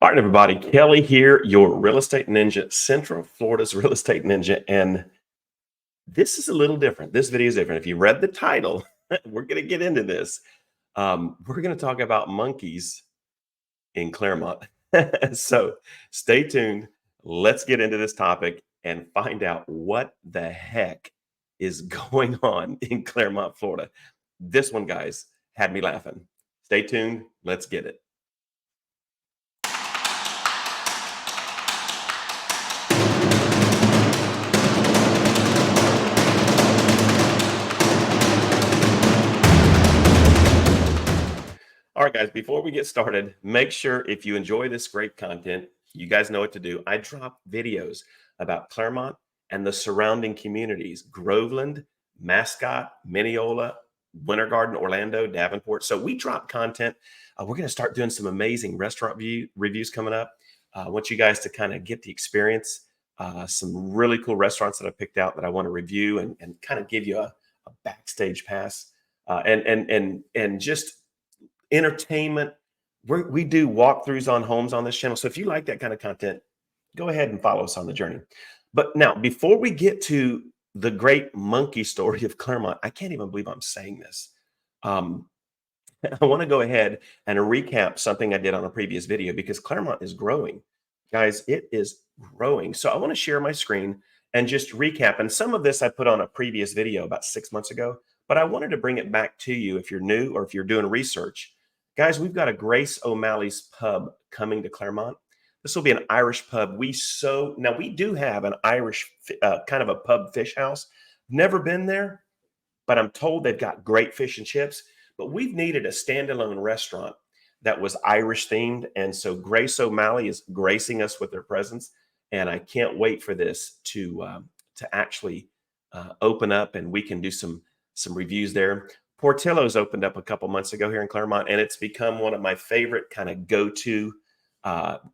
All right, everybody. Kelly here, your real estate ninja, Central Florida's real estate ninja. And this is a little different. This video is different. If you read the title, we're going to get into this. We're going to talk about monkeys in Claremont. So stay tuned. Let's get into this topic and find out what the heck is going on in Claremont, Florida. This one, guys, had me laughing. Stay tuned. Let's get it. All right, guys, before we get started, make sure if you enjoy this great content, you guys know what to do. I drop videos about Claremont and the surrounding communities, Groveland, Mascot, Mineola, Winter Garden, Orlando, Davenport. So we drop content. We're going to start doing some amazing restaurant reviews coming up. I want you guys to kind of get the experience. Some really cool restaurants that I picked out that I want to review and kind of give you a backstage pass and just entertainment. We do walkthroughs on homes on this channel. So if you like that kind of content, go ahead and follow us on the journey. But now, before we get to the great monkey story of Claremont, I can't even believe I'm saying this. I want to go ahead and recap something I did on a previous video because Claremont is growing. Guys, it is growing. So I want to share my screen and just recap. And some of this I put on a previous video about 6 months ago, but I wanted to bring it back to you if you're new or if you're doing research. Guys, we've got a Grace O'Malley's pub coming to Claremont. This will be an Irish pub. Now we do have an Irish kind of a pub fish house. Never been there, but I'm told they've got great fish and chips. But we've needed a standalone restaurant that was Irish themed. And so Grace O'Malley is gracing us with their presence. And I can't wait for this to actually open up and we can do some reviews there. Portillo's opened up a couple months ago here in Claremont, and it's become one of my favorite kind of go-to.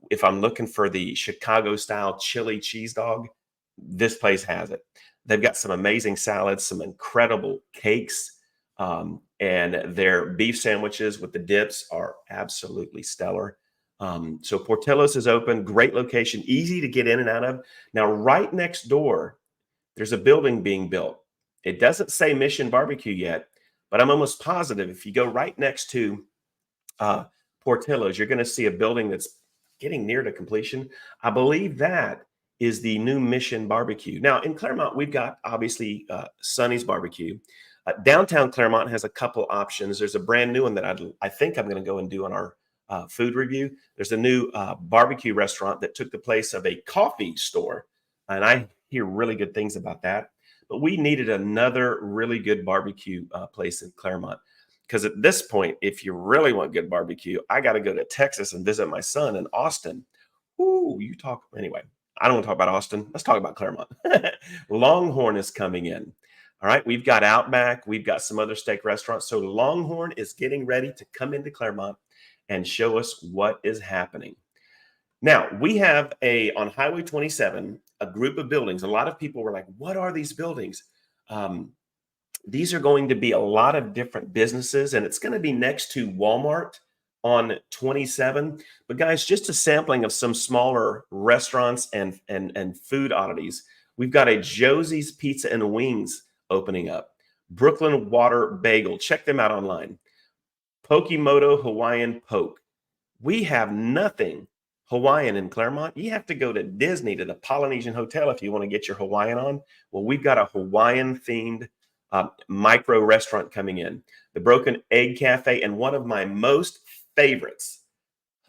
If I'm looking for the Chicago-style chili cheese dog, this place has it. They've got some amazing salads, some incredible cakes, and their beef sandwiches with the dips are absolutely stellar. So Portillo's is open, great location, easy to get in and out of. Now, right next door, there's a building being built. It doesn't say Mission Barbecue yet, but I'm almost positive if you go right next to Portillo's, you're going to see a building that's getting near to completion. I believe that is the new Mission Barbecue. Now, in Claremont, we've got obviously Sonny's Barbecue. Downtown Claremont has a couple options. There's a brand new one that I think I'm going to go and do on our food review. There's a new barbecue restaurant that took the place of a coffee store, and I hear really good things about that. But we needed another really good barbecue place in Claremont. Because at this point, if you really want good barbecue, I got to go to Texas and visit my son in Austin. Ooh, anyway, I don't want to talk about Austin. Let's talk about Claremont. Longhorn is coming in. All right, we've got Outback. We've got some other steak restaurants. So Longhorn is getting ready to come into Claremont and show us what is happening. Now, we have on Highway 27, a group of buildings. A lot of people were like, what are these buildings? These are going to be a lot of different businesses, and it's going to be next to Walmart on 27. But guys, just a sampling of some smaller restaurants and food oddities. We've got a Josie's Pizza and Wings opening up. Brooklyn Water Bagel. Check them out online. Pokemoto Hawaiian Poke. We have nothing Hawaiian in Claremont. You have to go to Disney, to the Polynesian Hotel, if you want to get your Hawaiian on. Well, we've got a Hawaiian themed micro restaurant coming in. The Broken Egg Cafe, and one of my most favorites,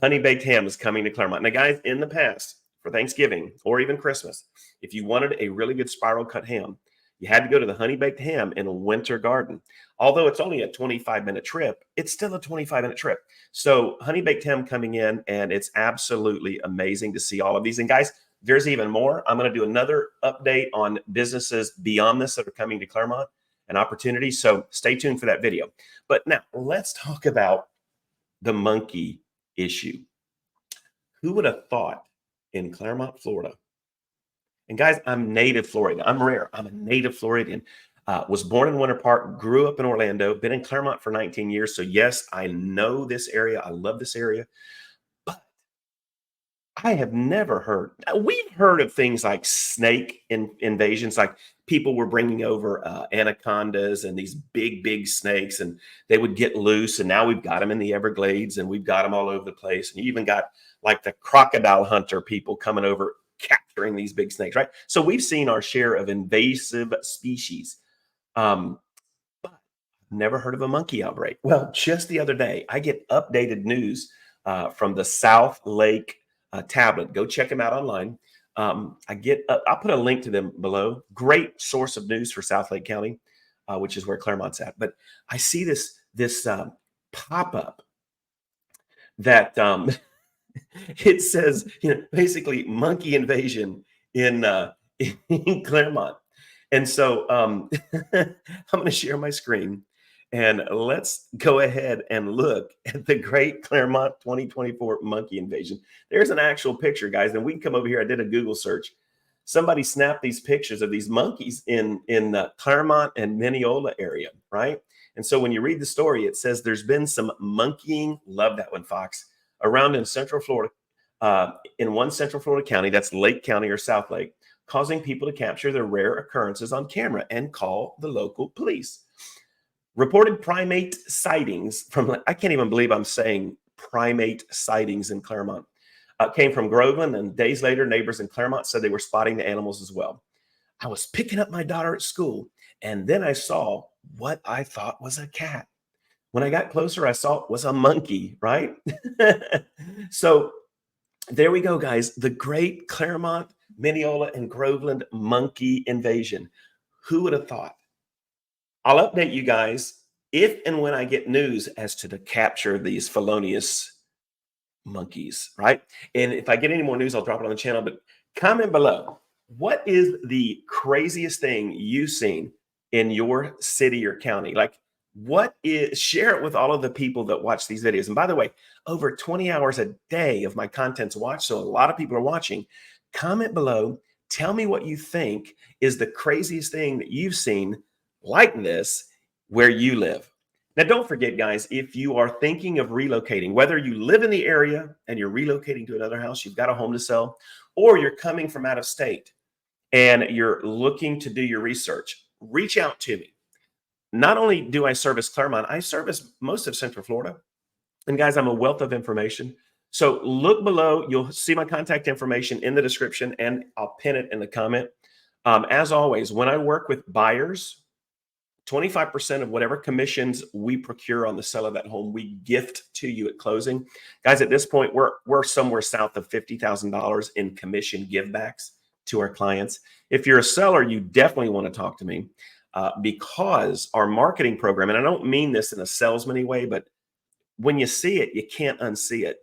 Honey Baked Ham, is coming to Claremont. Now, guys, in the past, for Thanksgiving or even Christmas, if you wanted a really good spiral cut ham, you had to go to the Honey Baked Ham in Winter Garden. Although it's only a 25-minute trip, it's still a 25-minute trip. So Honey Baked Ham coming in, and it's absolutely amazing to see all of these. And guys, there's even more. I'm going to do another update on businesses beyond this that are coming to Claremont and opportunities. So stay tuned for that video. But now let's talk about the monkey issue. Who would have thought in Clermont, Florida? And guys, I'm native Floridian. I'm rare. I'm a native Floridian. Was born in Winter Park, grew up in Orlando, been in Claremont for 19 years. So yes, I know this area. I love this area. But I have never heard. We've heard of things like invasions, like people were bringing over anacondas and these big, big snakes, and they would get loose. And now we've got them in the Everglades, and we've got them all over the place. And you even got like the crocodile hunter people coming over capturing these big snakes, right? So we've seen our share of invasive species. Um, Never heard of a monkey outbreak. Well, just the other day, I get updated news from the South Lake tablet. Go check them out online. I'll put a link to them below. Great source of news for South Lake County, which is where Claremont's at. But I see this pop up that it says, basically monkey invasion in in Claremont. And so I'm going to share my screen and let's go ahead and look at the Great Claremont 2024 monkey invasion. There's an actual picture, guys. And we can come over here. I did a Google search. Somebody snapped these pictures of these monkeys in the Claremont and Mineola area, right? And so when you read the story, it says there's been some monkeying, love that one, Fox, around in Central Florida, in one Central Florida county, that's Lake County or South Lake, causing people to capture the rare occurrences on camera and call the local police. Reported primate sightings from, I can't even believe I'm saying primate sightings in Claremont, came from Groveland, and days later, neighbors in Claremont said they were spotting the animals as well. I was picking up my daughter at school, and then I saw what I thought was a cat. When I got closer, I saw it was a monkey, right? So there we go, guys. The Great Claremont, Mineola, and Groveland monkey invasion. Who would have thought? I'll update you guys if and when I get news as to the capture of these felonious monkeys, right? And if I get any more news, I'll drop it on the channel. But comment below, what is the craziest thing you've seen in your city or county? Like, what is, share it with all of the people that watch these videos. And by the way, over 20 hours a day of my content's watched, so a lot of people are watching. Comment below, tell me what you think is the craziest thing that you've seen like this where you live. Now, don't forget, guys, if you are thinking of relocating, whether you live in the area and you're relocating to another house, you've got a home to sell, or you're coming from out of state and you're looking to do your research, reach out to me. Not only do I service Claremont, I service most of Central Florida. And guys, I'm a wealth of information. So look below. You'll see my contact information in the description, and I'll pin it in the comment. As always, when I work with buyers, 25% of whatever commissions we procure on the sale of that home, we gift to you at closing. Guys, at this point, we're somewhere south of $50,000 in commission givebacks to our clients. If you're a seller, you definitely want to talk to me because our marketing program, and I don't mean this in a salesman way, but when you see it, you can't unsee it.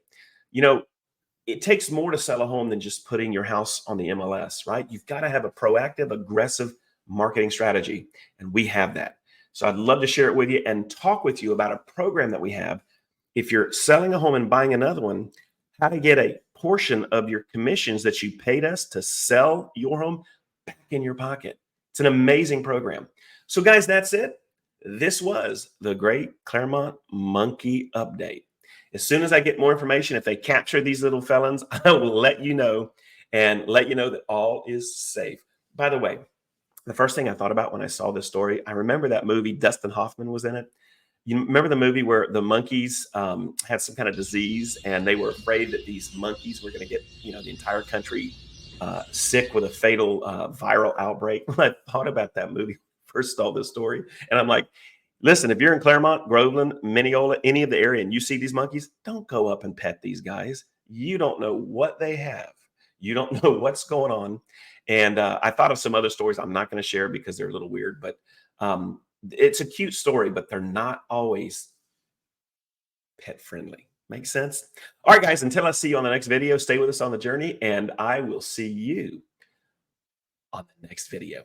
It takes more to sell a home than just putting your house on the MLS, right? You've got to have a proactive, aggressive marketing strategy, and we have that. So I'd love to share it with you and talk with you about a program that we have. If you're selling a home and buying another one, how to get a portion of your commissions that you paid us to sell your home back in your pocket. It's an amazing program. So guys, that's it. This was the Great Claremont Monkey Update. As soon as I get more information, if they capture these little felons, I will let you know and let you know that all is safe. By the way, the first thing I thought about when I saw this story, I remember that movie, Dustin Hoffman was in it. You remember the movie where the monkeys had some kind of disease and they were afraid that these monkeys were going to get, the entire country sick with a fatal viral outbreak. When I thought about that movie, first saw this story, and I'm like, listen, if you're in Claremont, Groveland, Mineola, any of the area, and you see these monkeys, don't go up and pet these guys. You don't know what they have. You don't know what's going on. And I thought of some other stories I'm not going to share because they're a little weird, but it's a cute story, but they're not always pet friendly. Makes sense? All right, guys, until I see you on the next video, stay with us on the journey, and I will see you on the next video.